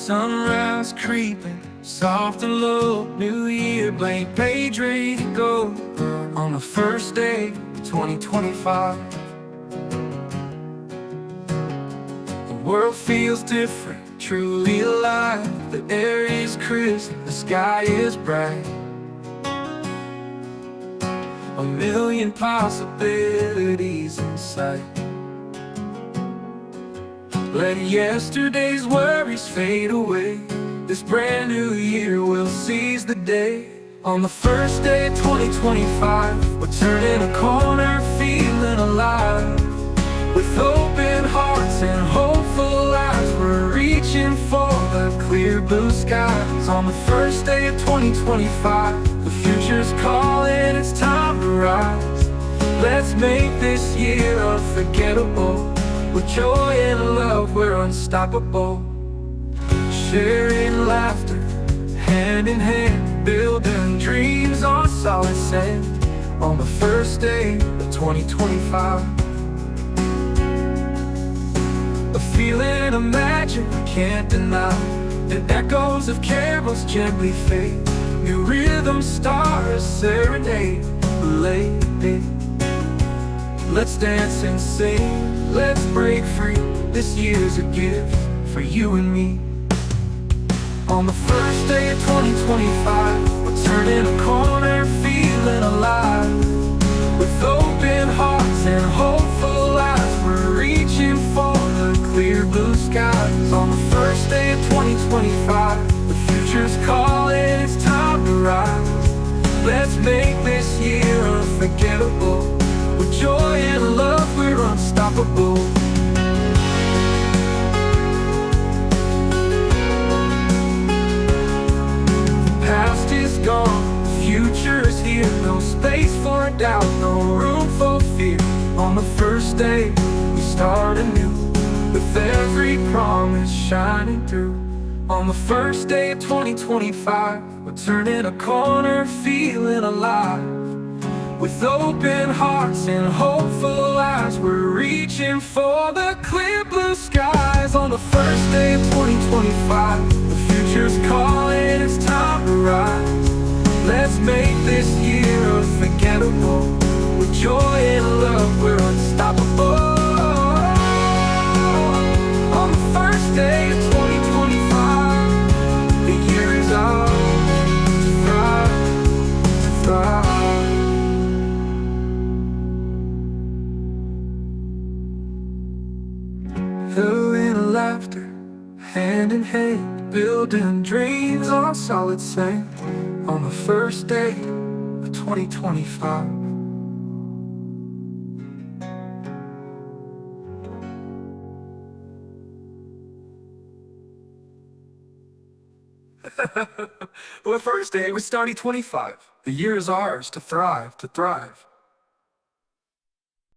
Sunrise creeping, soft and low. New year, blank page ready to go. On the first day, 2025. The world feels different, truly alive. The air is crisp, the sky is bright. A million possibilities in sight. Let yesterday's worries fade away. This brand new year will seize the day. On the first day of 2025, we're turning a corner, feeling alive. With open hearts and hopeful eyes, we're reaching for the clear blue skies. On the first day of 2025, the future's calling, it's time to rise. Let's make this year unforgettable. With joy and love, we're unstoppable. Sharing laughter, hand in hand, building dreams on solid sand. On the first day of 2025, a feeling of magic we can't deny. The echoes of carols gently fade. New rhythm stars serenade, late. Let's dance and sing, let's break free. This year's a gift for you and me. On the first day of 2025, we're turning a corner, feeling alive. With open hearts and hopeful eyes, we're reaching for the clear blue skies. On the first day of 2025, the future's calling, it's time to rise. Let's make this year unforgettable. With joy and love, we're unstoppable. The past is gone, the future is here. No space for doubt, no room for fear. On the first day, we start anew, with every promise shining through. On the first day of 2025, we're turning a corner, feeling alive. With open hearts and hopeful eyes, we're reaching for the clear blue skies. On the first day of 2025, the future's calling, it's time to rise. Let's make this year unforgettable. With joy and love, we're unstoppable. On the first day of 2025, the year is ours to thrive, to thrive. In laughter, hand in hand, building dreams on solid sand. On the first day of 2025. Well, the first day was starting 25. The year is ours to thrive, to thrive.